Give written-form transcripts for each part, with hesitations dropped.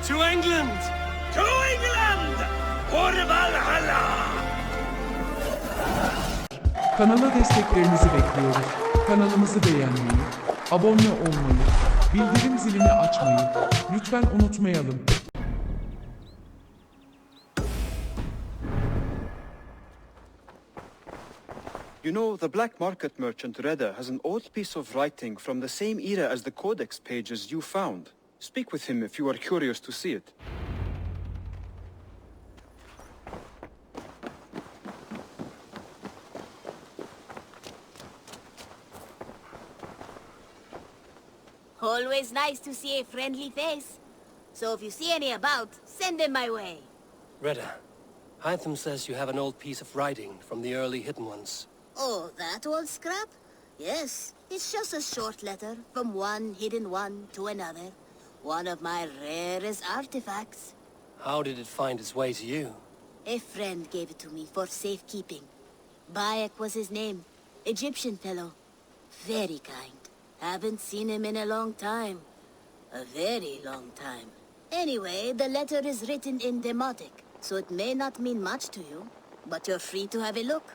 To England! To England! For Valhalla! Kanala desteklerinizi bekliyoruz. Kanalımızı beğenmeyi, abone olmayı, bildirim zilini açmayı lütfen unutmayalım. You know, the black market merchant Reda has an old piece of writing from the same era as the codex pages you found. Speak with him if you are curious to see it. Always nice to see a friendly face. So if you see any about, send them my way. Reda, Hytham says you have an old piece of writing from the early Hidden Ones. Oh, that old scrap? Yes, it's just a short letter from one hidden one to another. One of my rarest artifacts. How did it find its way to you? A friend gave it to me for safekeeping. Bayek was his name. Egyptian fellow. Very kind. Haven't seen him in a long time. A very long time. Anyway, the letter is written in Demotic, so it may not mean much to you, but you're free to have a look.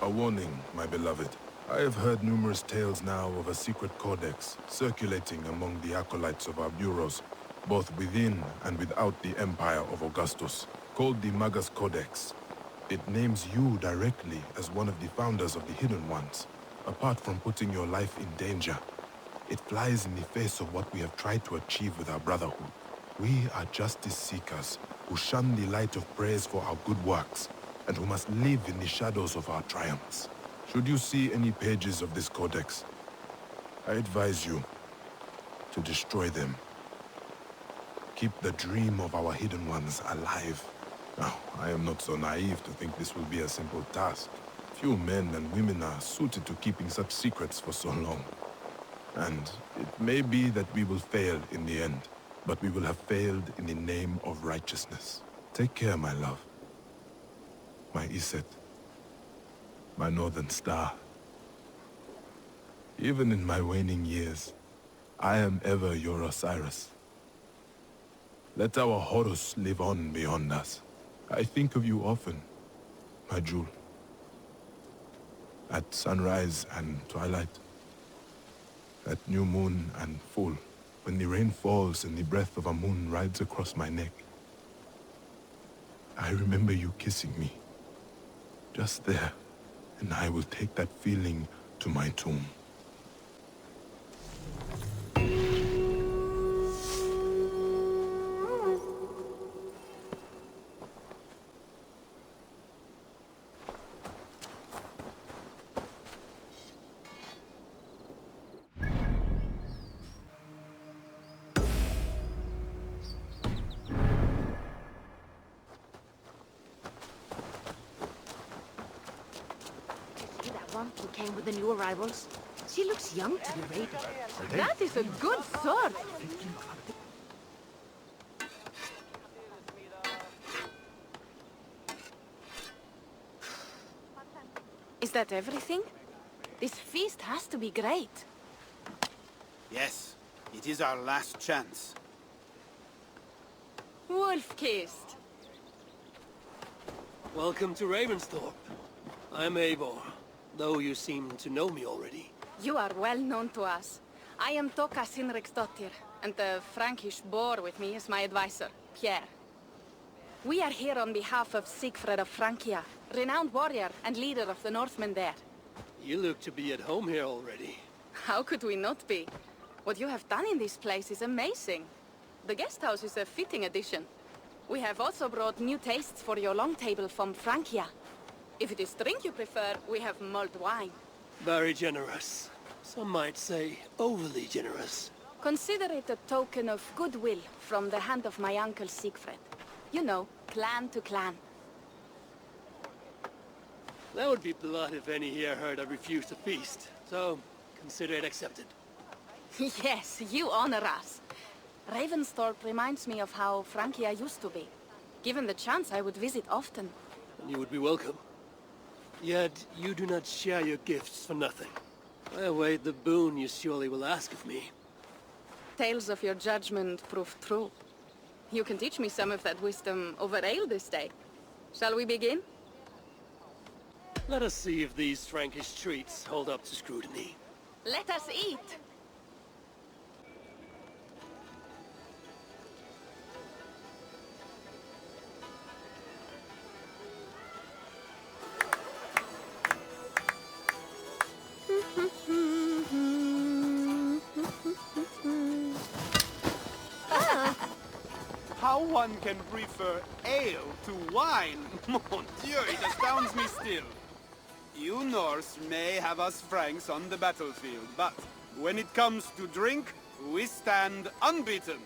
A warning, my beloved. I have heard numerous tales now of a secret codex circulating among the acolytes of our bureaus, both within and without the Empire of Augustus, called the Magus Codex. It names you directly as one of the founders of the Hidden Ones, apart from putting your life in danger. It flies in the face of what we have tried to achieve with our brotherhood. We are justice seekers who shun the light of praise for our good works, and who must live in the shadows of our triumphs. Should you see any pages of this codex, I advise you to destroy them. Keep the dream of our Hidden Ones alive. Now, I am not so naive to think this will be a simple task. Few men and women are suited to keeping such secrets for so long. And it may be that we will fail in the end, but we will have failed in the name of righteousness. Take care, my love. My Iset. My northern star. Even in my waning years, I am ever your Osiris. Let our Horus live on beyond us. I think of you often, my jewel. At sunrise and twilight. At new moon and full, when the rain falls and the breath of a moon rides across my neck. I remember you kissing me. Just there, and I will take that feeling to my tomb. Who came with the new arrivals? She looks young to be raided. That is a good sword! Is that everything? This feast has to be great. Yes, it is our last chance. Wolf-kissed. Welcome to Ravensthorpe. I'm Eivor, though you seem to know me already. You are well known to us. I am Toka Sinriksdottir, and the Frankish boar with me is my advisor, Pierre. We are here on behalf of Sigfred of Francia, renowned warrior and leader of the Northmen there. You look to be at home here already. How could we not be? What you have done in this place is amazing. The guest house is a fitting addition. We have also brought new tastes for your long table from Francia. If it is drink you prefer, we have mulled wine. Very generous. Some might say overly generous. Consider it a token of goodwill from the hand of my uncle Siegfried. You know, clan to clan. That would be blood if any here heard I refused to feast, so consider it accepted. Yes, you honor us. Ravensthorpe reminds me of how Francia used to be. Given the chance, I would visit often. And you would be welcome. Yet you do not share your gifts for nothing. I await the boon you surely will ask of me. Tales of your judgment prove true. You can teach me some of that wisdom over ale this day. Shall we begin? Let us see if these Frankish treats hold up to scrutiny. Let us eat! How one can prefer ale to wine? Mon Dieu, it astounds me still. You Norse may have us Franks on the battlefield, but when it comes to drink, we stand unbeaten.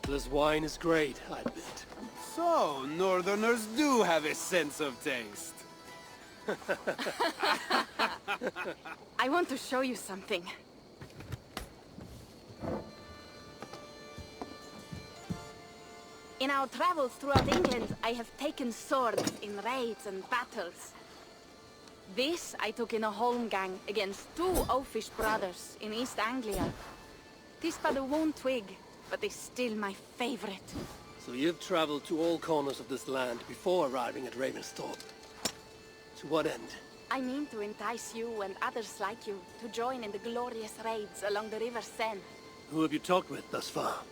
This wine is great, I admit. So, Northerners do have a sense of taste. I want to show you something. In our travels throughout England, I have taken swords in raids and battles. This I took in a holmgang against 2 oafish brothers in East Anglia. 'Tis but a worn twig, but is still my favorite. So you've traveled to all corners of this land before arriving at Ravensthorpe. To what end? I mean to entice you and others like you to join in the glorious raids along the River Seine. Who have you talked with thus far?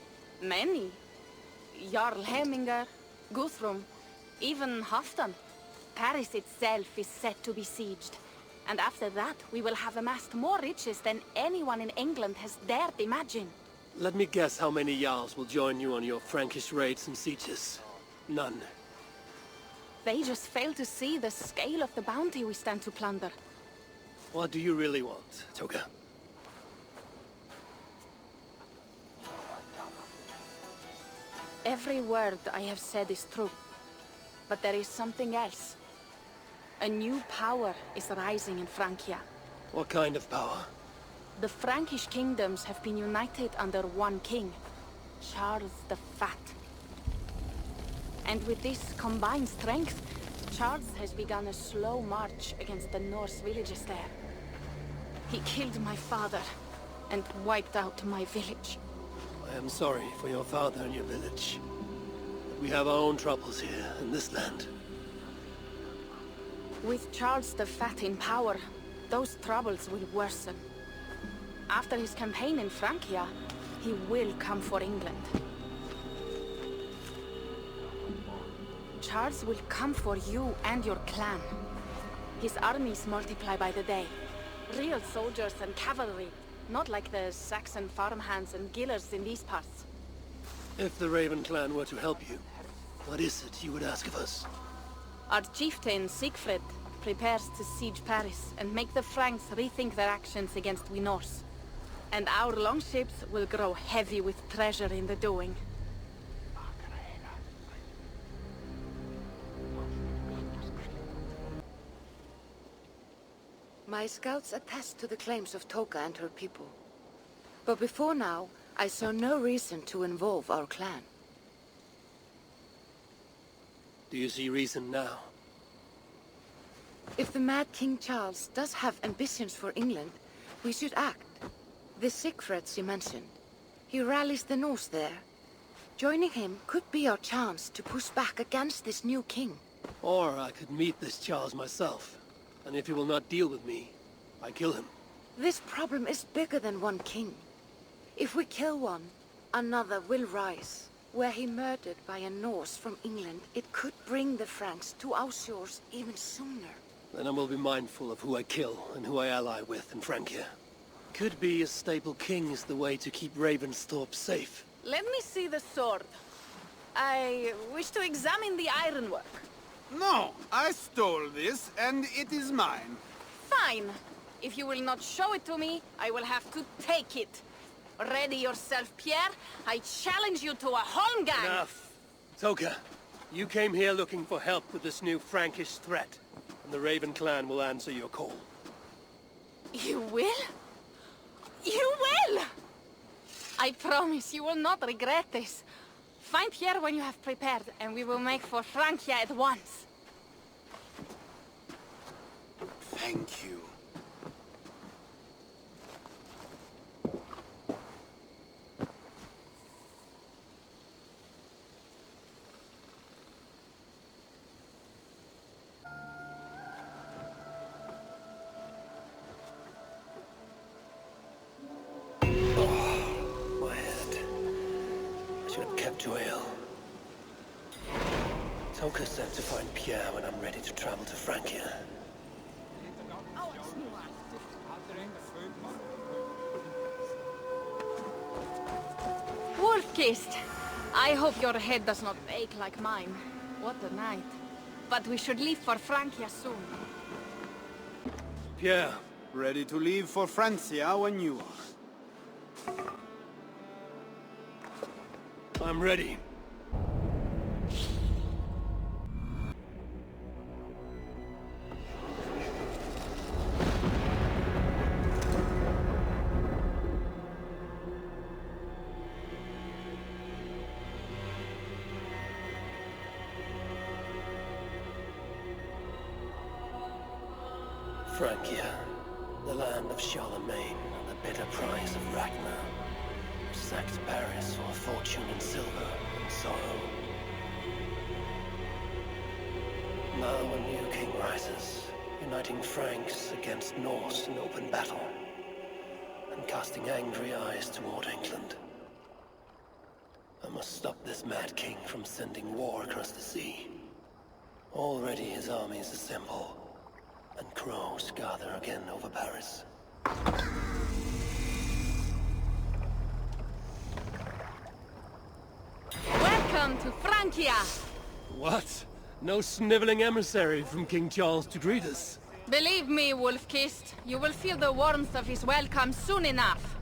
Many. Jarl Hemminger, Guthrum, even Kaftanı. Paris itself is set to be sieged. And after that, we will have amassed more riches than anyone in England has dared imagine. Let me guess how many Jarls will join you on your Frankish raids and sieges. None. They just fail to see the scale of the bounty we stand to plunder. What do you really want, Toga? Every word I have said is true. But there is something else. A new power is rising in Francia. What kind of power? The Frankish kingdoms have been united under one king, Charles the Fat. And with this combined strength, Charles has begun a slow march against the Norse villages there. He killed my father and wiped out my village. I am sorry for your father and your village. But we have our own troubles here in this land. With Charles the Fat in power, those troubles will worsen. After his campaign in Francia, he will come for England. Charles will come for you and your clan. His armies multiply by the day. Real soldiers and cavalry, not like the Saxon farmhands and gillers in these parts. If the Raven clan were to help you, what is it you would ask of us? Our chieftain, Siegfried, prepares to siege Paris and make the Franks rethink their actions against we Norse. And our longships will grow heavy with treasure in the doing. My scouts attest to the claims of Toka and her people. But before now, I saw no reason to involve our clan. Do you see reason now? If the mad King Charles does have ambitions for England, we should act. The Siegfrieds you mentioned, he rallies the Norse there. Joining him could be our chance to push back against this new king. Or I could meet this Charles myself. And if he will not deal with me, I kill him. This problem is bigger than one king. If we kill one, another will rise. Were he murdered by a Norse from England, it could bring the Franks to our shores even sooner. Then I will be mindful of who I kill and who I ally with in Francia. Could be a stable king is the way to keep Ravensthorpe safe. Let me see the sword. I wish to examine the ironwork. No, I stole this, and it is mine. Fine. If you will not show it to me, I will have to take it. Ready yourself, Pierre. I challenge you to a holmgang. Enough. Toka, you came here looking for help with this new Frankish threat, and the Raven clan will answer your call. You will? You will! I promise you will not regret this. Find Pierre when you have prepared, and we will make for Francia at once. Thank you. My head. I should have kept Joel. Toka said to find Pierre when I'm ready to travel to Francia. Wolf-kissed. I hope your head does not ache like mine. What a night. But we should leave for Francia soon. Pierre, Ready to leave for Francia when you are. I'm ready. Francia, the land of Charlemagne and the bitter price of Ragnar, who sacked Paris for fortune and silver and sorrow. Now a new king rises, uniting Franks against Norse in open battle, and casting angry eyes toward England. I must stop this mad king from sending war across the sea. Already his armies assemble, and crows gather again over Paris. Welcome to Francia! What? No sniveling emissary from King Charles to greet us? Believe me, Wolf-kissed, you will feel the warmth of his welcome soon enough.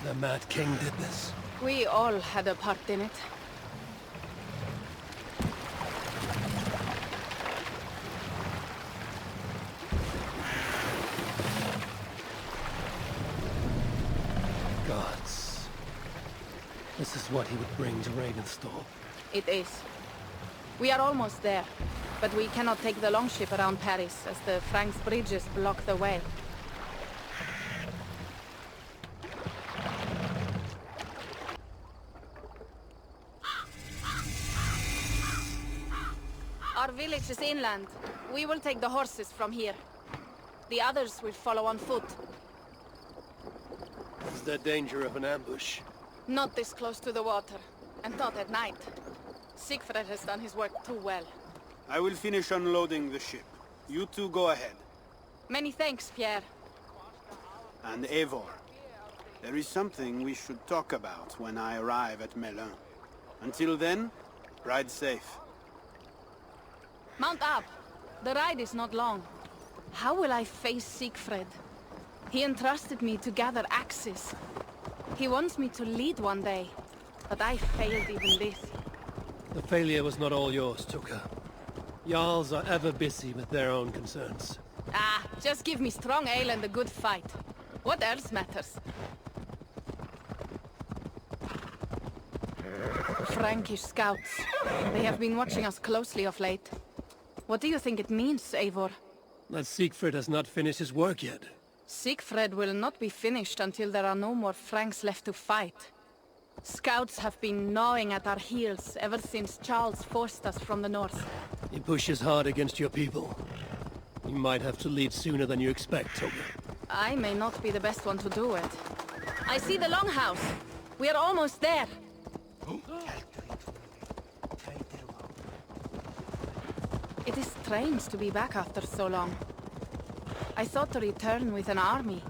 The Mad King did this. We all had a part in it. Gods. This is what he would bring to Ravensthorpe. It is. We are almost there, but we cannot take the longship around Paris as the Franks' bridges block the way. Our village is inland. We will take the horses from here. The others will follow on foot. Is there danger of an ambush? Not this close to the water, and not at night. Siegfried has done his work too well. I will finish unloading the ship. You two go ahead. Many thanks, Pierre. And Eivor, there is something we should talk about when I arrive at Melun. Until then, ride safe. Mount up. The ride is not long. How will I face Siegfried? He entrusted me to gather axes. He wants me to lead one day, but I failed even this. The failure was not all yours, Tuka. Jarls are ever busy with their own concerns. Ah, just give me strong ale and a good fight. What else matters? Frankish scouts. They have been watching us closely of late. What do you think it means, Eivor? That Siegfried has not finished his work yet. Siegfried will not be finished until there are no more Franks left to fight. Scouts have been gnawing at our heels ever since Charles forced us from the north. He pushes hard against your people. You might have to leave sooner than you expect, Toga. I may not be the best one to do it. I see the longhouse. We are almost there. It is strange to be back after so long. I thought to return with an army.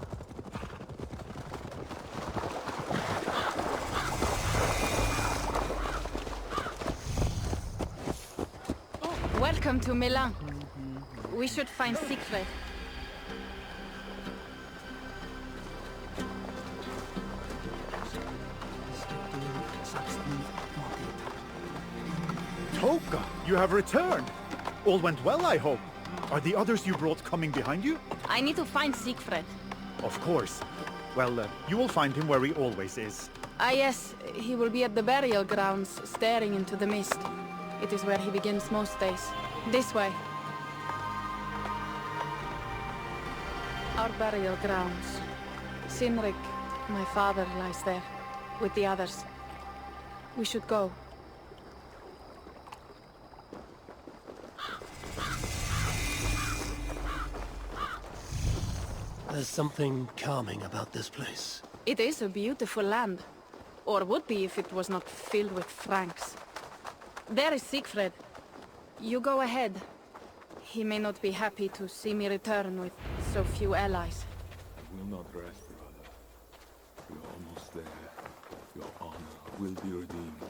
Welcome to Melun. We should find Siegfried. Toka, you have returned. All went well, I hope. Are the others you brought coming behind you? I need to find Siegfried. Of course. Well, you will find him where he always is. Ah yes, he will be at the burial grounds, staring into the mist. It is where he begins most days. This way. Our burial grounds. Sinrik, my father, lies there, with the others. We should go. There's something calming about this place. It is a beautiful land. Or would be if it was not filled with Franks. There is Siegfried. You go ahead. He may not be happy to see me return with so few allies. I will not rest, brother. You're almost there. Your honor will be redeemed.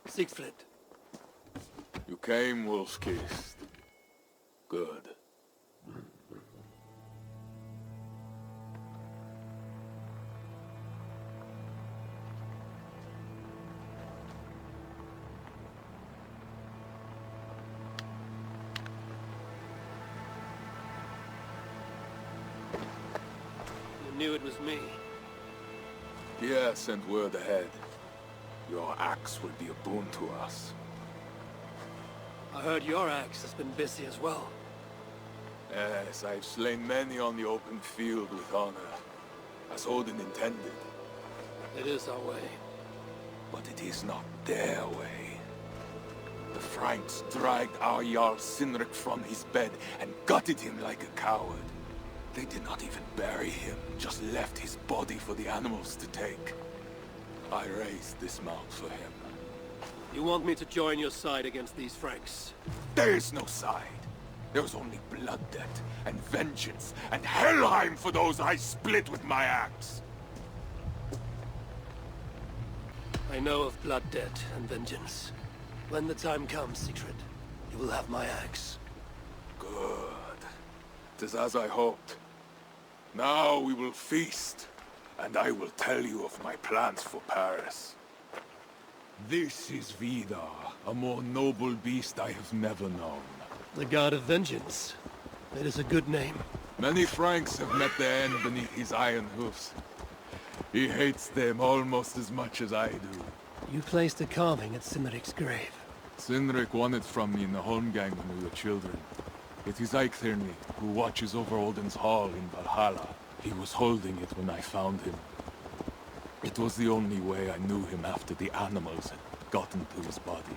Siegfried. You came, wolf-kissed. Good. You knew it was me. Pierre sent word ahead. Your axe will be a boon to us. I heard your axe has been busy as well. Yes, I've slain many on the open field with honor, as Odin intended. It is our way. But it is not their way. The Franks dragged our Jarl Sinrik from his bed and gutted him like a coward. They did not even bury him, just left his body for the animals to take. I raised this mount for him. You want me to join your side against these Franks? There is no side. There is only blood debt and vengeance and Helheim for those I split with my axe. I know of blood debt and vengeance. When the time comes, Siegfried, you will have my axe. Good. 'Tis as I hoped. Now we will feast. And I will tell you of my plans for Paris. This is Vidar, a more noble beast I have never known. The God of Vengeance. It is a good name. Many Franks have met their end beneath his iron hoofs. He hates them almost as much as I do. You placed a carving at Sinrik's grave. Sinrik won it from me in the Holmgang when we were children. It is Eiktherni, who watches over Odin's hall in Valhalla. He was holding it when I found him. It was the only way I knew him after the animals had gotten to his body.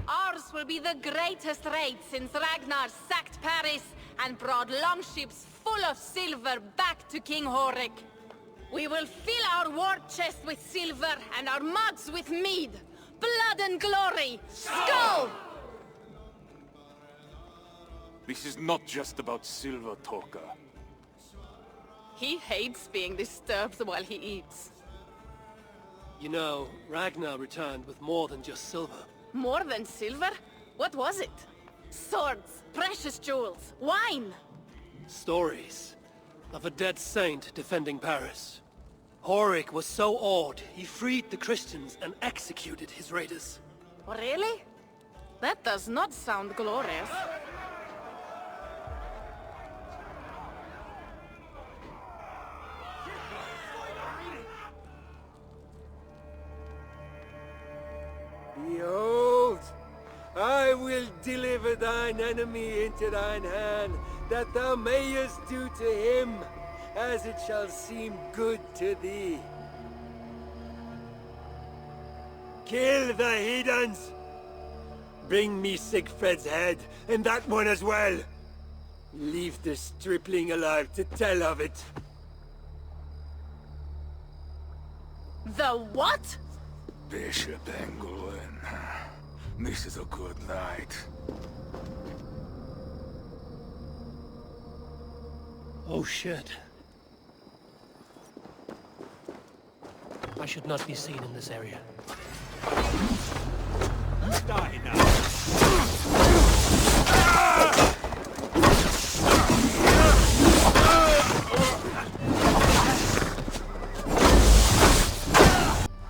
Ours will be the greatest raid since Ragnar sacked Paris and brought longships full of silver back to King Horik. We will fill our war chest with silver and our mugs with mead. Blood and glory! Skull! This is not just about silver, Torka. He hates being disturbed while he eats. You know, Ragnar returned with more than just silver. More than silver? What was it? Swords, precious jewels, wine! Stories of a dead saint defending Paris. Horik was so awed, he freed the Christians and executed his raiders. Really? That does not sound glorious. Behold, I will deliver thine enemy into thine hand, that thou mayest do to him as it shall seem good to thee. Kill the heathens! Bring me Siegfried's head, and that one as well! Leave the stripling alive to tell of it. The what? Bishop Engelwin. This is a good night. Oh shit. I should not be seen in this area. Die now!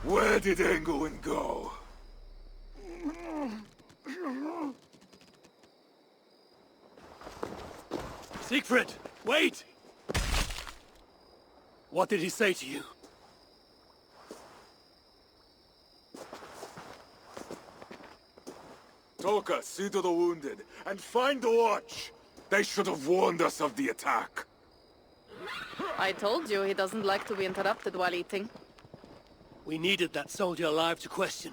Where did Engelwin go? Siegfried, wait! What did he say to you? Toka, see to the wounded, and find the watch! They should have warned us of the attack. I told you he doesn't like to be interrupted while eating. We needed that soldier alive to question.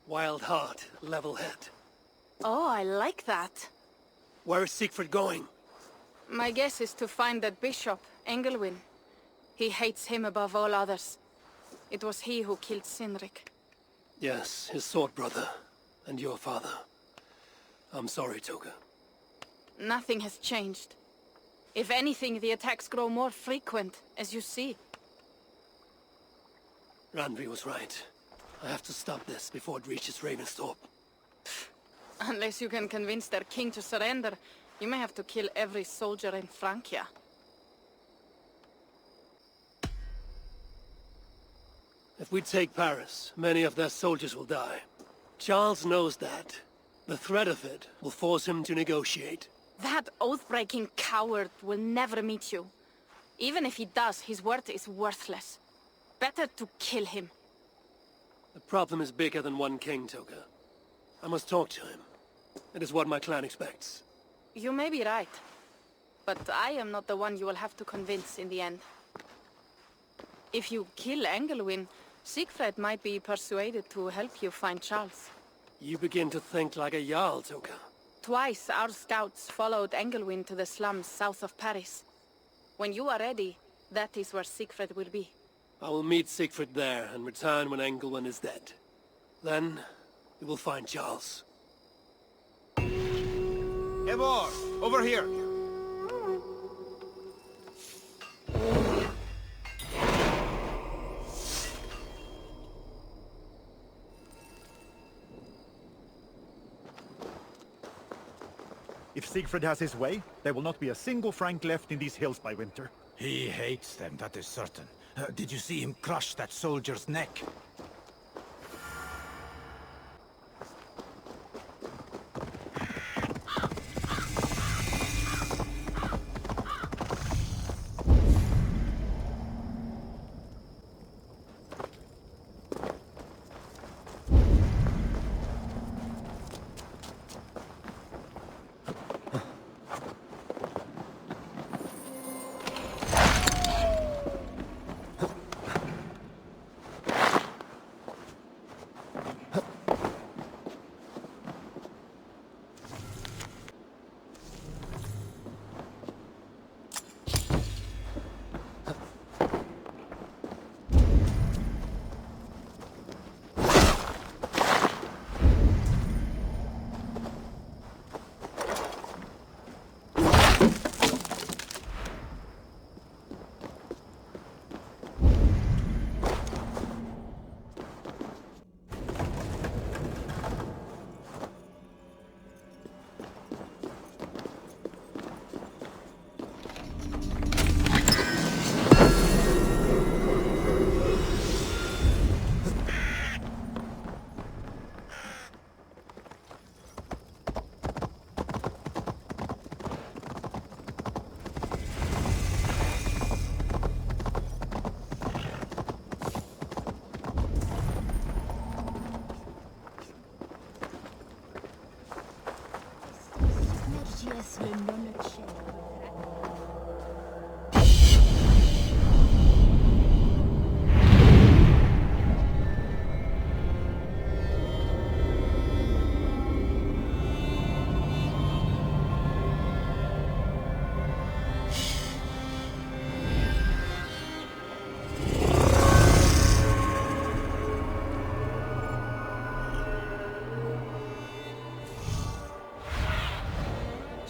Wild heart, level head. Oh, I like that. Where is Siegfried going? My guess is to find that bishop, Engelwin. He hates him above all others. It was he who killed Cynric. Yes, his sword brother. And your father. I'm sorry, Toga. Nothing has changed. If anything, the attacks grow more frequent, as you see. Randvi was right. I have to stop this before it reaches Ravensthorpe. Unless you can convince their king to surrender, you may have to kill every soldier in Francia. If we take Paris, many of their soldiers will die. Charles knows that. The threat of it will force him to negotiate. That oath-breaking coward will never meet you. Even if he does, his word is worthless. Better to kill him. The problem is bigger than one king, Toga. I must talk to him. It is what my clan expects. You may be right. But I am not the one you will have to convince in the end. If you kill Engelwin, Siegfried might be persuaded to help you find Charles. You begin to think like a Jarl, Toga. Twice our scouts followed Engelwin to the slums south of Paris. When you are ready, that is where Siegfried will be. I will meet Siegfried there and return when Engelwin is dead. Then, we will find Charles. Eivor, over here. If Siegfried has his way, there will not be a single Frank left in these hills by winter. He hates them, that is certain. Did you see him crush that soldier's neck?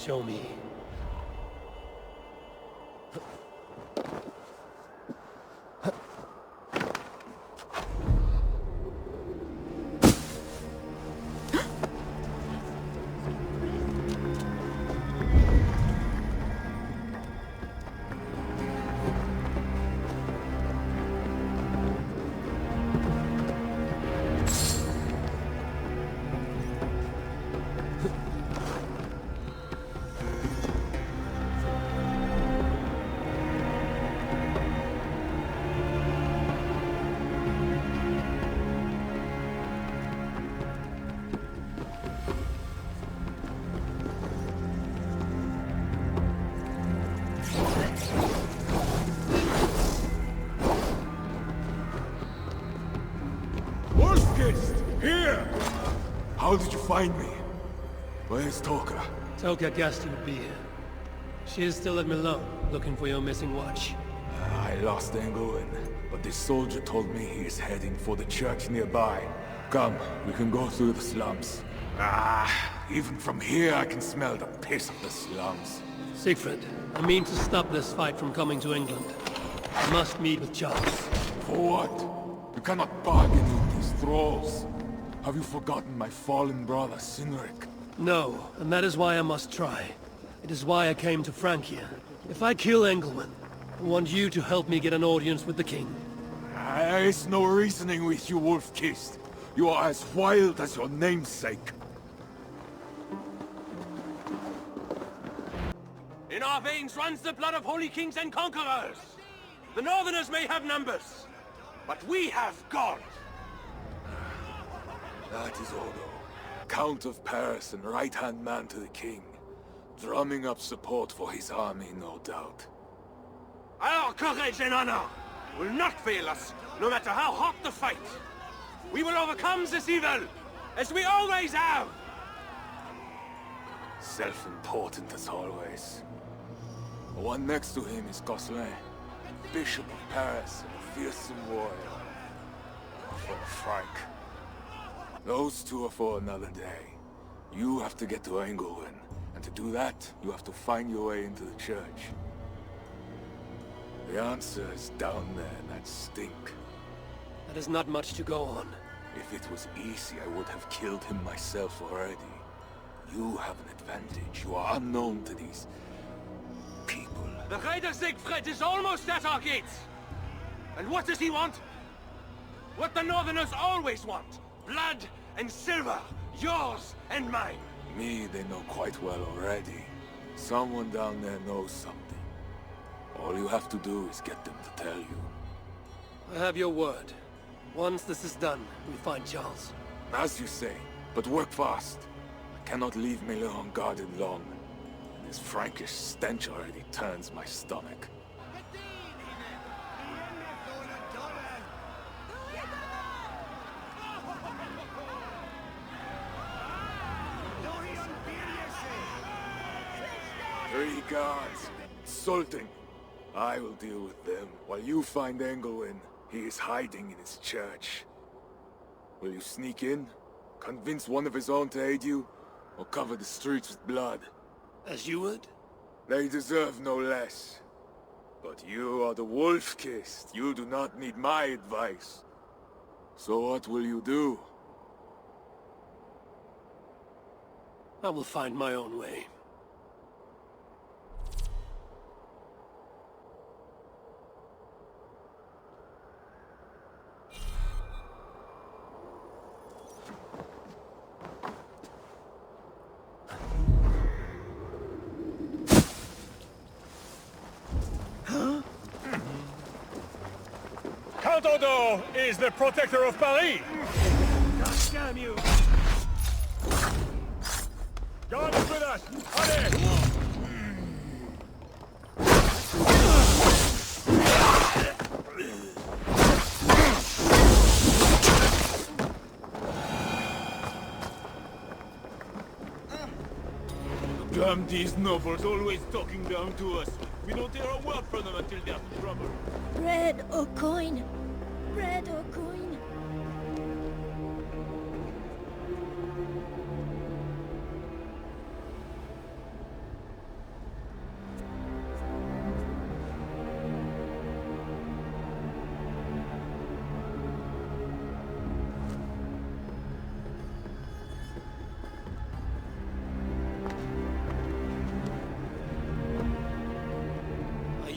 Show me. Here! How did you find me? Where's Toka? Toka guessed you would be here. She is still at Melun, looking for your missing watch. I lost Englewen, but this soldier told me he is heading for the church nearby. Come, we can go through the slums. Even from here I can smell the piss of the slums. Siegfried, I mean to stop this fight from coming to England. I must meet with Charles. For what? You cannot bargain with these thralls. Have you forgotten my fallen brother, Cynric? No, and that is why I must try. It is why I came to Francia. If I kill Englewen, I want you to help me get an audience with the king. There is no reasoning with you, Wolf-Kissed. You are as wild as your namesake. In our veins runs the blood of holy kings and conquerors. The Northerners may have numbers, but we have God. That is Odo, Count of Paris and right-hand man to the king. Drumming up support for his army, no doubt. Our courage and honor will not fail us, no matter how hot the fight. We will overcome this evil, as we always have. Self-important as always. The one next to him is Gosselin, Bishop of Paris and a fearsome warrior. For Frank. Those two are for another day. You have to get to Englewen, and to do that, you have to find your way into the church. The answer is down there in that stink. That is not much to go on. If it was easy, I would have killed him myself already. You have an advantage. You are unknown to these people. The Raider Siegfried is almost at our gates. And what does he want? What the Northerners always want. Blood and silver. Yours and mine. Me, they know quite well already. Someone down there knows something. All you have to do is get them to tell you. I have your word. Once this is done, we find Charles. As you say, but work fast. I cannot leave Melun unguarded long. This Frankish stench already turns my stomach. Three guards. Insulting. I will deal with them, while you find Englewen. He is hiding in his church. Will you sneak in? Convince one of his own to aid you? Or cover the streets with blood? As you would? They deserve no less. But you are the Wolf-Kissed. You do not need my advice. So what will you do? I will find my own way. Count Odo is the protector of Paris! God damn you! God is with us! Allez! Damn these nobles always talking down to us. We don't hear a word from them until they're in trouble. Bread or coin? Bread or coin?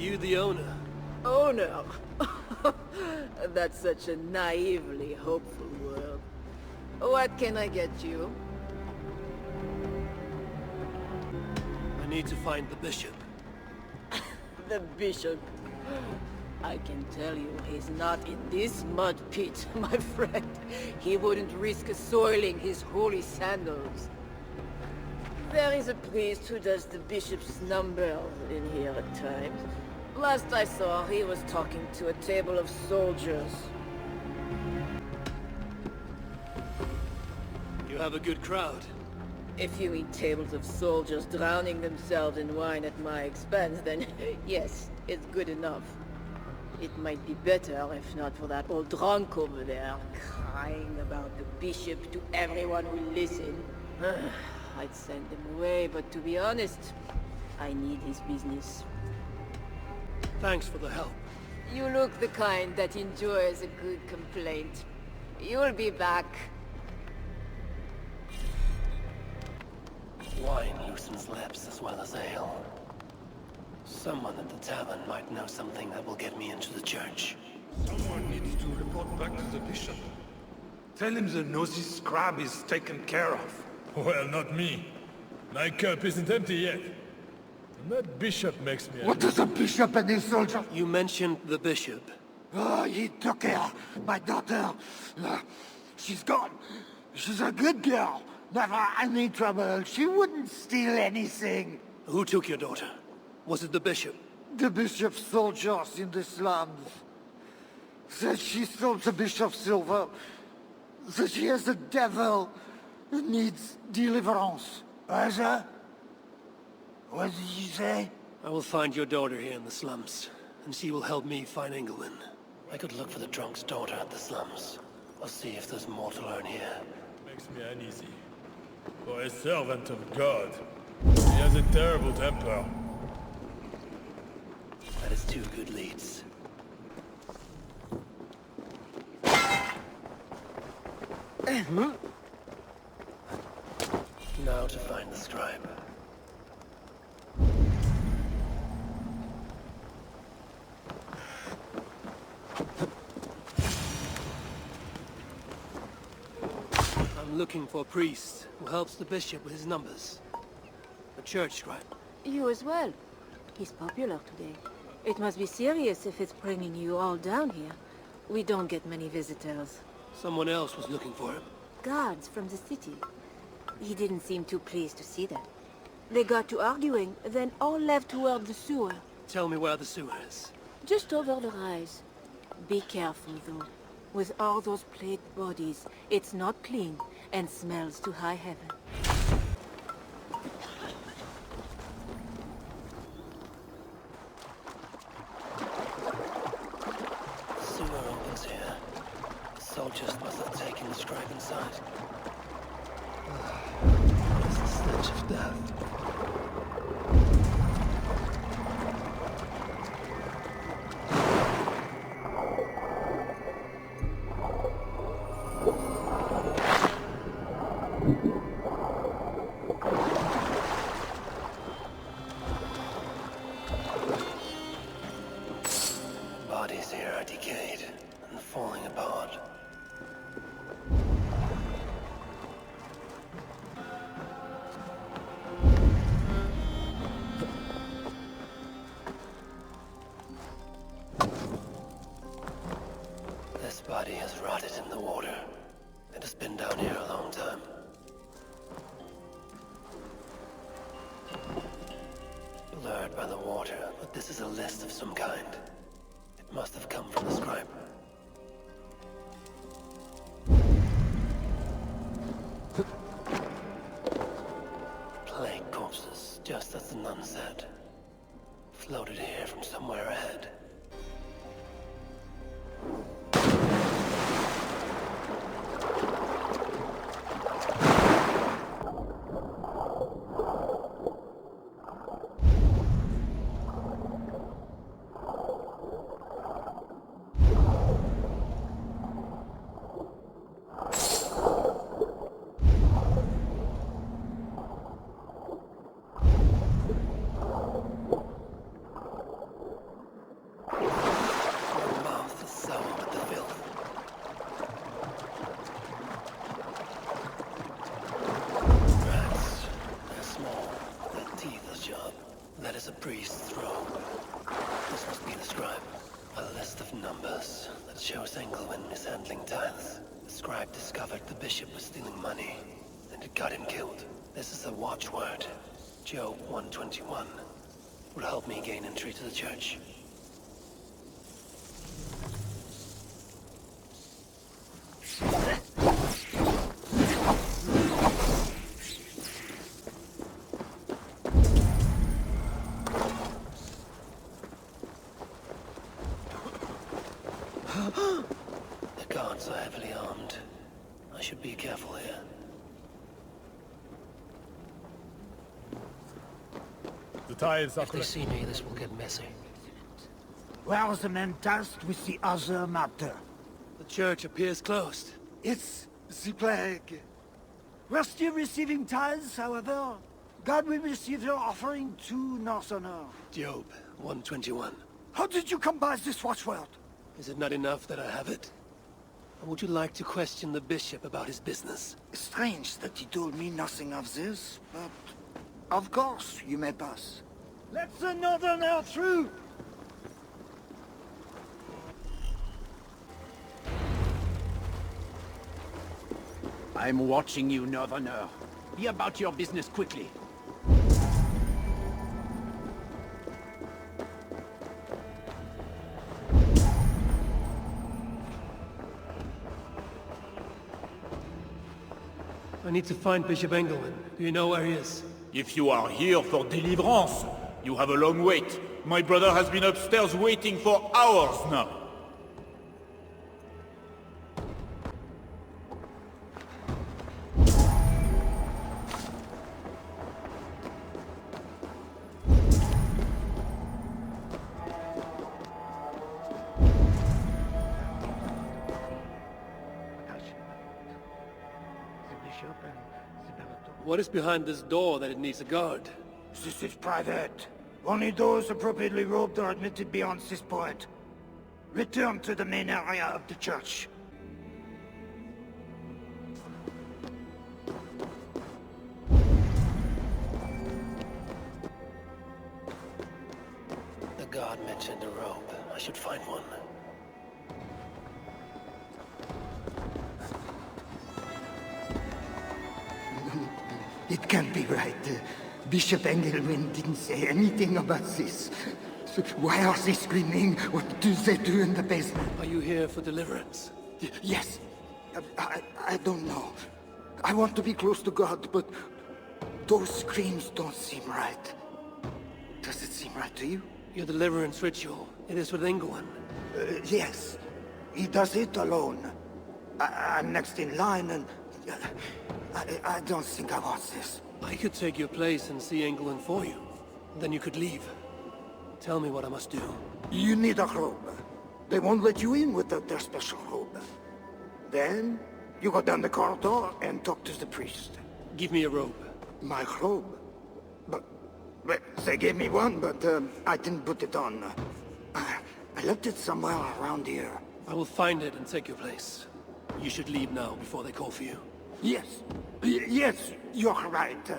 you the owner? Owner? That's such a naively hopeful word. What can I get you? I need to find the bishop. The bishop? I can tell you he's not in this mud pit, my friend. He wouldn't risk soiling his holy sandals. There is a priest who does the bishop's numbers in here at times. Last I saw, he was talking to a table of soldiers. You have a good crowd. If you mean tables of soldiers drowning themselves in wine at my expense, then yes, it's good enough. It might be better if not for that old drunk over there, crying about the bishop to everyone who will listen. I'd send him away, but to be honest, I need his business. Thanks for the help. You look the kind that enjoys a good complaint. You'll be back. Wine loosens lips as well as ale. Someone at the tavern might know something that will get me into the church. Someone needs to report back to the bishop. Tell him the nosy scrab is taken care of. Well, not me. My cup isn't empty yet. And that bishop makes me... What does a bishop and his soldier... You mentioned the bishop. Oh, he took her, my daughter. She's gone. She's a good girl. Never any trouble. She wouldn't steal anything. Who took your daughter? Was it the bishop? The bishop's soldiers in the slums. Said she stole the bishop's silver. Said she has a devil who needs deliverance. What did you say? I will find your daughter here in the slums, and she will help me find Engelwin. I could look for the drunk's daughter at the slums. I'll see if there's more to learn here. Makes me uneasy. For a servant of God, he has a terrible temper. That is two good leads. Now to find the scribe. I'm looking for a priest who helps the bishop with his numbers. A church scribe. You as well. He's popular today. It must be serious if it's bringing you all down here. We don't get many visitors. Someone else was looking for him. Guards from the city. He didn't seem too pleased to see them. They got to arguing, then all left toward the sewer. Tell me where the sewer is. Just over the rise. Be careful, though. With all those plagued bodies, it's not clean and smells to high heaven. Sewer opens here. Soldiers must have taken the scribe inside. It's the stench of death. Bodies here are decayed and falling apart. This body has rotted in the water. It has been down here a long time. Blurred by the water, but this is a list of some kind. It must have come from the scribe. Plague corpses, just as the nun said. Floated here from somewhere ahead. job. That is a priest's robe. This must be the scribe. A list of numbers that shows Engelwin mishandling tithes. The scribe discovered the bishop was stealing money, and it got him killed. This is a watchword. Job 121. Will help me gain entry to the church. The guards are heavily armed. I should be careful here. The tithes are If they see me, this will get messy. Where are the men tasked with the other matter? The church appears closed. It's the plague. We're still receiving tithes, however. God will receive your offering to Northerner. Job 121. How did you come by this watchword? Is it not enough that I have it? Or would you like to question the bishop about his business? Strange that he told me nothing of this, but of course you may pass. Let the Northerner through! I'm watching you, Northerner. Be about your business quickly. I need to find Bishop Engelwin. Do you know where he is? If you are here for deliverance, you have a long wait. My brother has been upstairs waiting for hours now. What is behind this door that it needs a guard? This is private. Only those appropriately robed are admitted beyond this point. Return to the main area of the church. The guard mentioned a robe. I should find one. It can't be right. Bishop Engelwin didn't say anything about this. So why are they screaming? What do they do in the basement? Are you here for deliverance? Yes. I don't know. I want to be close to God, but those screams don't seem right. Does it seem right to you? Your deliverance ritual. It is with Engelwin. Yes. He does it alone. I'm next in line and... I don't think I want this. I could take your place and see Engelwin for you. Then you could leave. Tell me what I must do. You need a robe. They won't let you in without their special robe. Then, you go down the corridor and talk to the priest. Give me a robe. My robe? But they gave me one, but I didn't put it on. I left it somewhere around here. I will find it and take your place. You should leave now before they call for you. Yes. Yes, you're right.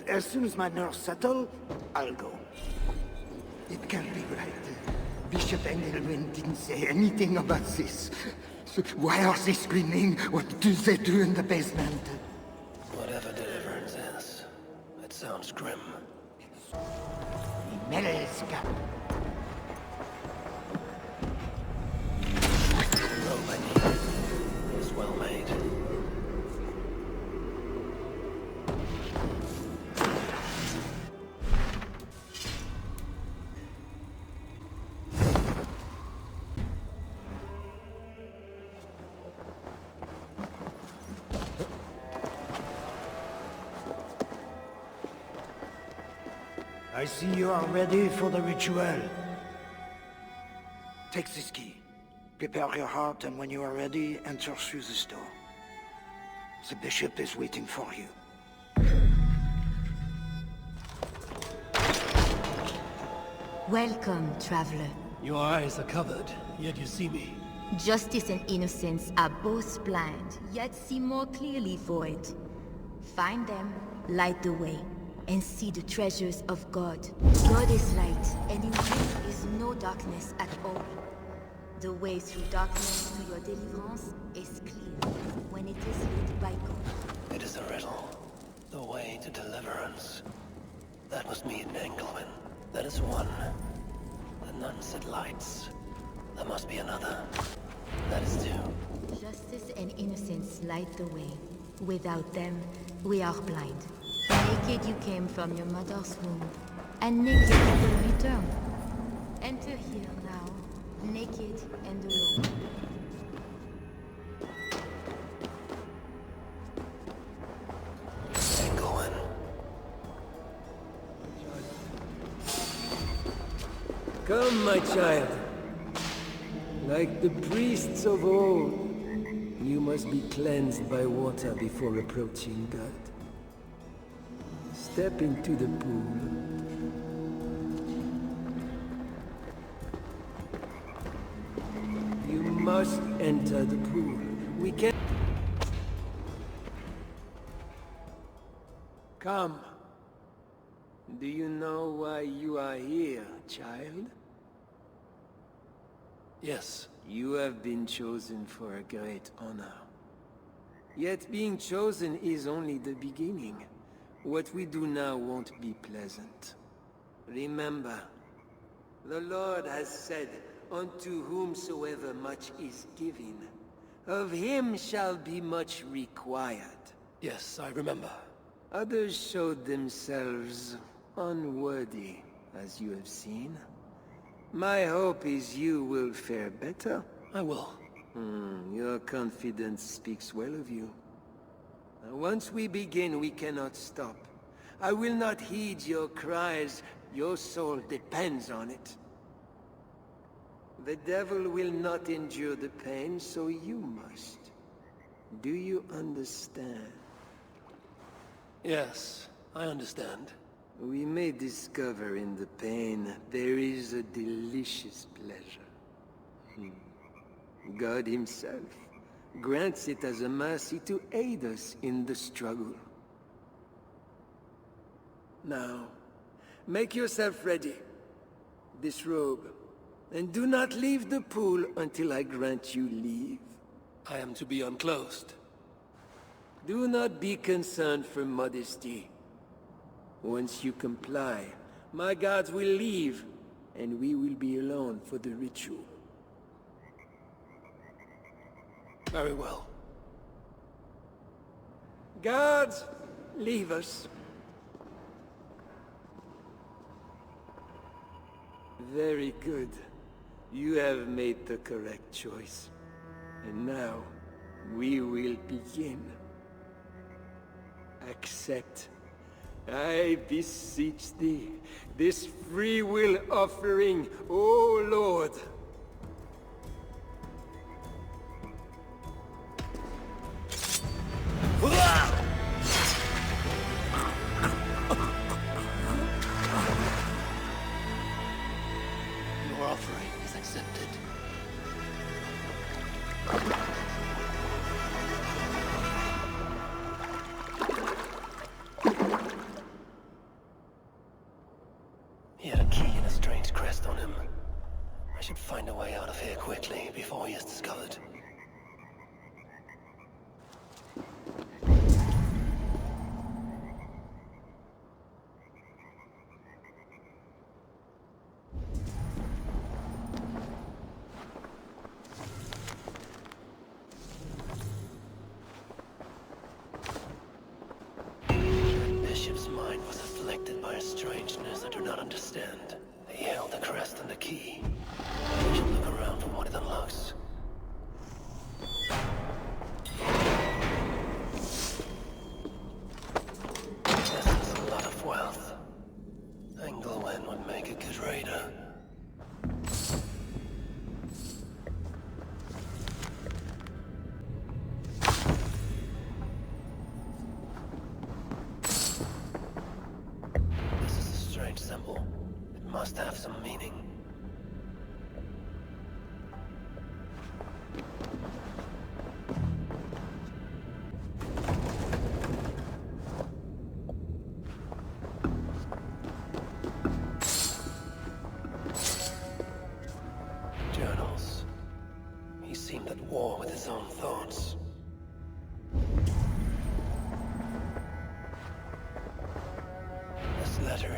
As soon as my nerves settle, I'll go. It can't be right. Bishop Engelwin didn't say anything about this. So why are they screaming? What do they do in the basement? Whatever deliverance is, it sounds grim. Melska. The robe I need is well made. I see you are ready for the ritual. Take this key. Prepare your heart, and when you are ready, enter through this door. The bishop is waiting for you. Welcome, traveler. Your eyes are covered, yet you see me. Justice and innocence are both blind, yet see more clearly for it. Find them, light the way. and see the treasures of God. God is light, and in him is no darkness at all. The way through darkness to your deliverance is clear when it is lit by God. It is a riddle. The way to deliverance. That must mean Engelwin. That is one. The nun said lights. There must be another. That is two. Justice and innocence light the way. Without them, we are blind. Naked you came from your mother's womb, and naked you will return. Enter here now, naked and alone. Engelwin. Come, my child. Like the priests of old, you must be cleansed by water before approaching God. Step into the pool. You must enter the pool. We can... Come. Do you know why you are here, child? Yes. You have been chosen for a great honor. Yet being chosen is only the beginning. What we do now won't be pleasant. Remember, the Lord has said, unto whomsoever much is given, of him shall be much required. Yes, I remember. Others showed themselves unworthy, as you have seen. My hope is you will fare better. I will. Your confidence speaks well of you. Once we begin, we cannot stop. I will not heed your cries. Your soul depends on it. The devil will not endure the pain, so you must. Do you understand? Yes, I understand. We may discover in the pain there is a delicious pleasure. God himself grants it as a mercy to aid us in the struggle. Now, make yourself ready. Disrobe, and do not leave the pool until I grant you leave. I am to be unclothed. Do not be concerned for modesty. Once you comply, my guards will leave, and we will be alone for the ritual. Very well. Guards, leave us. Very good. You have made the correct choice. And now, we will begin. Accept, I beseech thee, this free will offering, O Lord. Your offering is accepted. He had a key and a strange crest on him. I should find a way out of here quickly before he is discovered. The bishop's mind was afflicted by a strangeness I do not understand. He held the crest and the key. We should look around for what it unlocks. This is a lot of wealth. Engelwin would make a good raider. This is a strange symbol. It must have some meaning.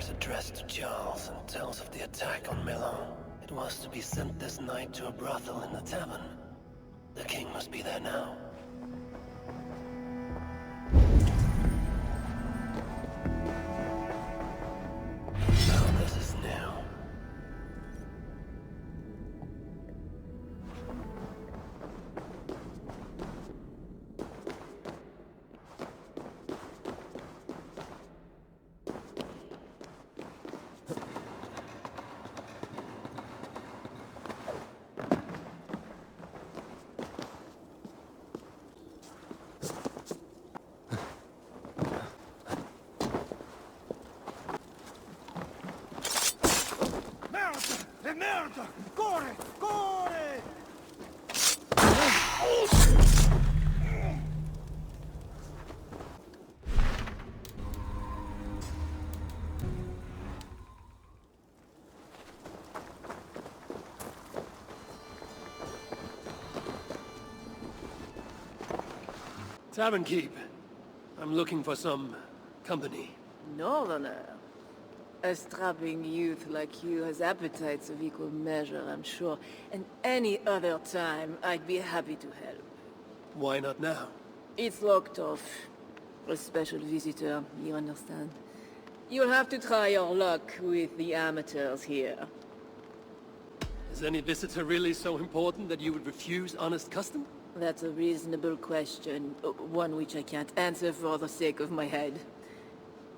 is addressed to Charles and tells of the attack on Melun. It was to be sent this night to a brothel in the tavern. The king must be there now. Now this is new. Merda! Corre! Corre! Tavern keep. I'm looking for some company. Northerner. A strapping youth like you has appetites of equal measure, I'm sure. And any other time, I'd be happy to help. Why not now? It's locked off. A special visitor, you understand? You'll have to try your luck with the amateurs here. Is any visitor really so important that you would refuse honest custom? That's a reasonable question, one which I can't answer for the sake of my head.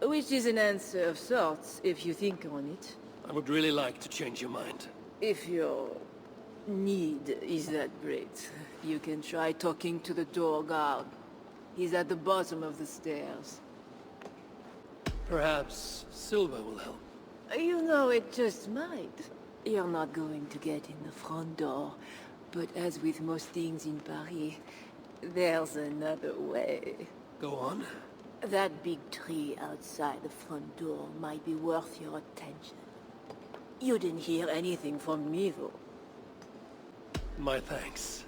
Which is an answer of sorts, if you think on it. I would really like to change your mind. If your need is that great, you can try talking to the door guard. He's at the bottom of the stairs. Perhaps silver will help. You know, it just might. You're not going to get in the front door, but as with most things in Paris, there's another way. Go on. That big tree outside the front door might be worth your attention. You didn't hear anything from me, though. My thanks.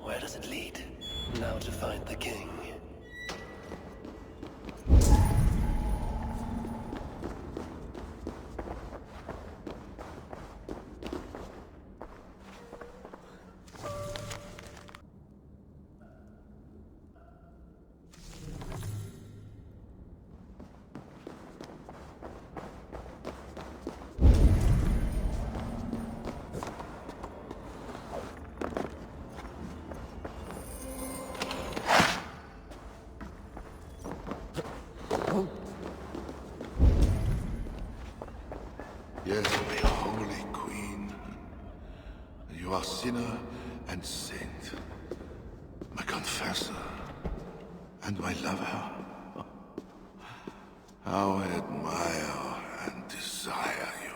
Where does it lead? Now to find the king. Yes, my holy queen. You are sinner and saint. My confessor. And my lover. How I admire and desire you.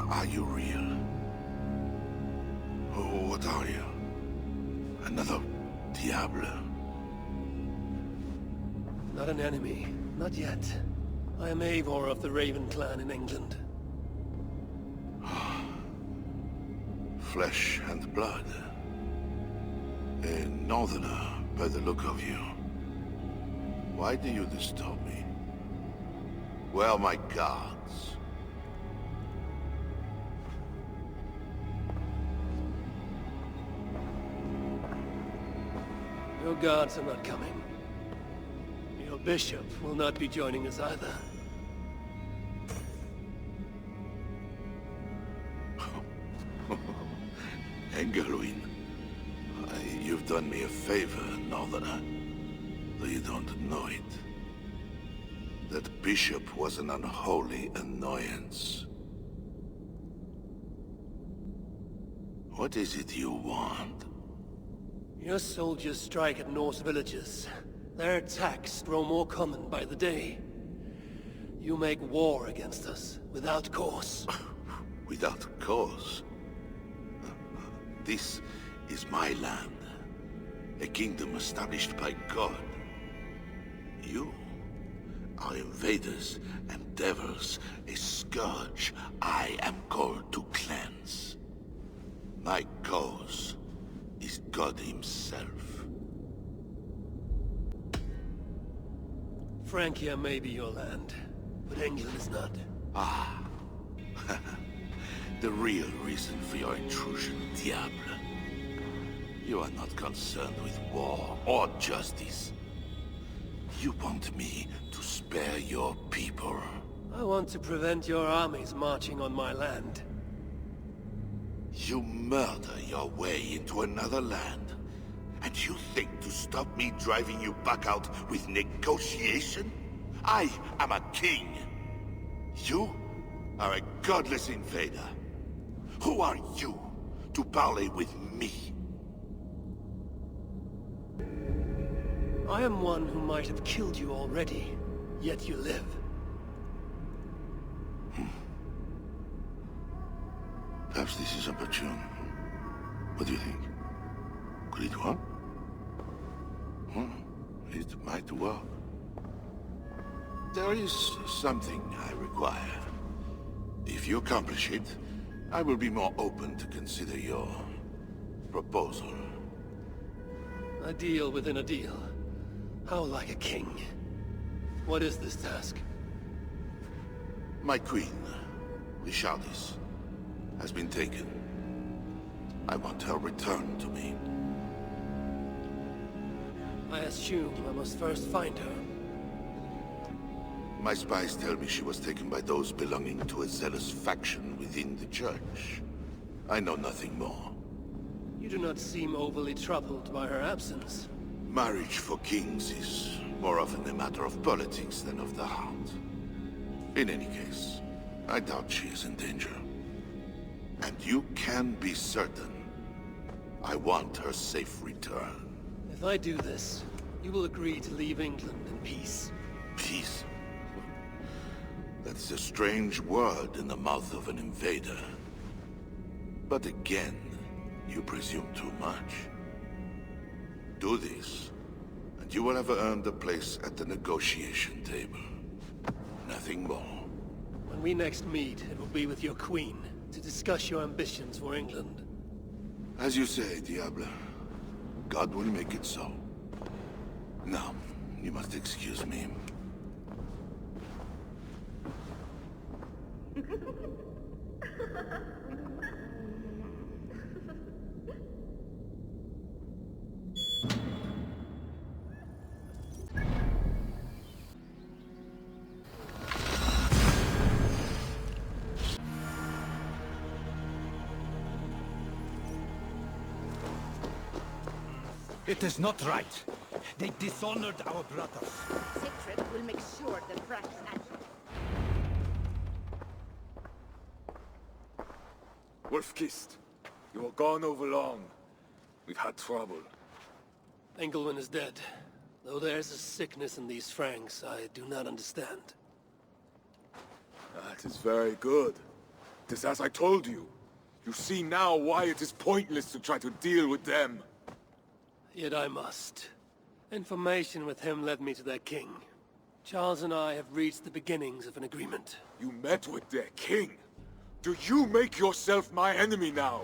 Are you real? Oh, what are you? Another Diable? Not an enemy. Not yet. I am Eivor of the Raven clan in England. Flesh and blood. A northerner, by the look of you. Why do you disturb me? Where are my guards? Your guards are not coming. Your bishop will not be joining us either. Engelwin, you've done me a favor, Northerner, though you don't know it. That bishop was an unholy annoyance. What is it you want? Your soldiers strike at Norse villages. Their attacks grow more common by the day. You make war against us, without cause. Without cause? This is my land. A kingdom established by God. You are invaders and devils, a scourge I am called to cleanse. My cause is God himself. Francia may be your land, but England is not. Ah. The real reason for your intrusion, Diable. You are not concerned with war or justice. You want me to spare your people. I want to prevent your armies marching on my land. You murder your way into another land, and you think to stop me driving you back out with negotiation? I am a king. You are a godless invader. Who are you to parley with me? I am one who might have killed you already, yet you live. Perhaps this is opportune. What do you think? Could it work? It might work. There is something I require. If you accomplish it, I will be more open to consider your proposal. A deal within a deal. How like a king. What is this task? My queen, Richardis, has been taken. I want her returned to me. I assume I must first find her. My spies tell me she was taken by those belonging to a zealous faction within the church. I know nothing more. You do not seem overly troubled by her absence. Marriage for kings is more often a matter of politics than of the heart. In any case, I doubt she is in danger. And you can be certain I want her safe return. If I do this, you will agree to leave England in peace. Peace? That is a strange word in the mouth of an invader. But again, you presume too much. Do this, and you will have earned a place at the negotiation table. Nothing more. When we next meet, it will be with your queen, to discuss your ambitions for England. As you say, Diable. God will make it so. Now, you must excuse me. It is not right. They dishonored our brothers. Siegfried will make sure the Franks answer. Wolf-Kissed, you were gone over long. We've had trouble. Engelwin is dead. Though there's a sickness in these Franks I do not understand. That is very good. It is as I told you. You see now why it is pointless to try to deal with them. Yet I must. Information with him led me to their king. Charles and I have reached the beginnings of an agreement. You met with their king? Do you make yourself my enemy now?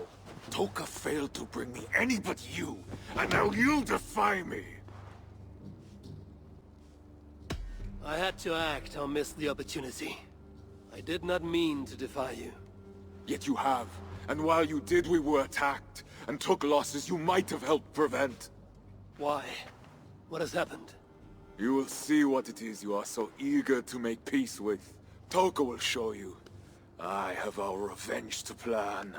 Toka failed to bring me any but you, and now you defy me! I had to act or miss the opportunity. I did not mean to defy you. Yet you have, and while you did we were attacked, and took losses you might have helped prevent. Why? What has happened? You will see what it is you are so eager to make peace with. Toka will show you. I have our revenge to plan.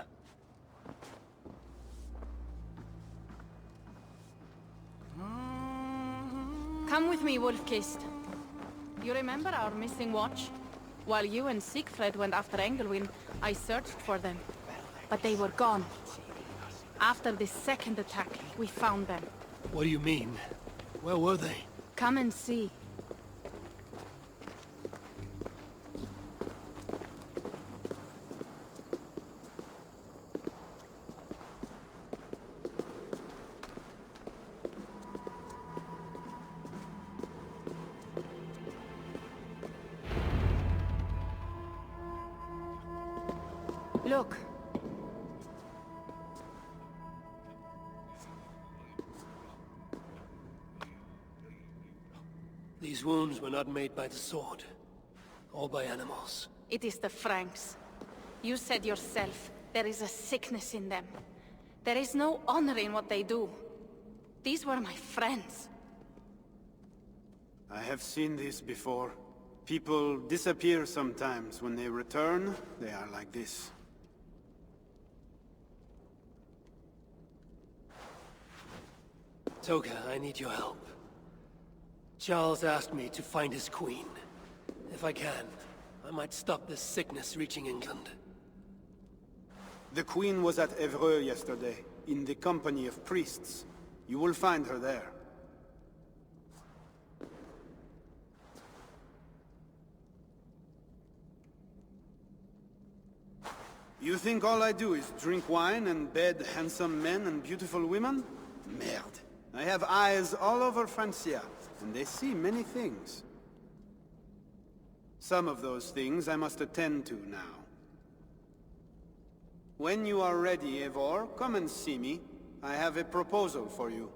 Come with me, Wolf-Kissed. You remember our missing watch? While you and Siegfried went after Engelwin, I searched for them. But they were gone. After the second attack, we found them. What do you mean? Where were they? Come and see. Look. These wounds were not made by the sword, or by animals. It is the Franks. You said yourself, there is a sickness in them. There is no honor in what they do. These were my friends. I have seen this before. People disappear sometimes. When they return, they are like this. Toka, I need your help. Charles asked me to find his queen. If I can, I might stop this sickness reaching England. The queen was at Evreux yesterday, in the company of priests. You will find her there. You think all I do is drink wine and bed handsome men and beautiful women? Merde. I have eyes all over Francia, and they see many things. Some of those things I must attend to now. When you are ready, Eivor, come and see me. I have a proposal for you.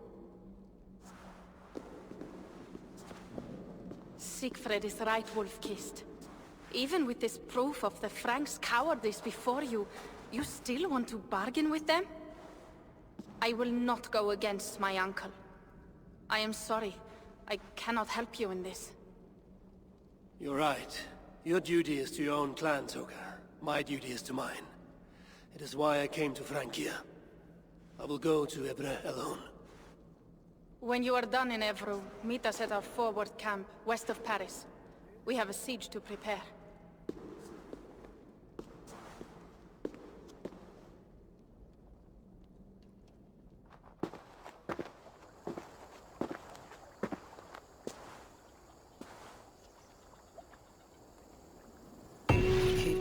Siegfried is right, Wolf-Kissed. Even with this proof of the Franks' cowardice before you, you still want to bargain with them? I will not go against my uncle. I am sorry. I cannot help you in this. You're right. Your duty is to your own clan, Toka. My duty is to mine. It is why I came to Francia. I will go to Evreux alone. When you are done in Evreux, meet us at our forward camp, west of Paris. We have a siege to prepare.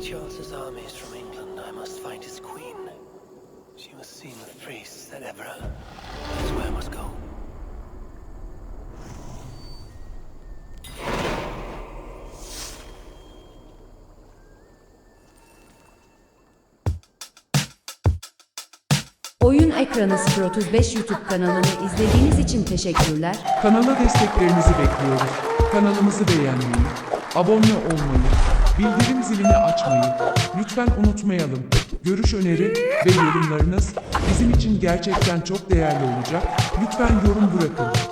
Charles's armies from England, I must find his queen. She was seen with priests at Evreux. That's where I must go. Oyun Ekranı 035 YouTube kanalını izlediğiniz için teşekkürler. Kanala desteklerinizi bekliyoruz. Kanalımızı beğenmeyi, abone olmayı, bildirim zilini açmayı lütfen unutmayalım. Görüş, öneri ve yorumlarınız bizim için gerçekten çok değerli olacak. Lütfen yorum bırakın.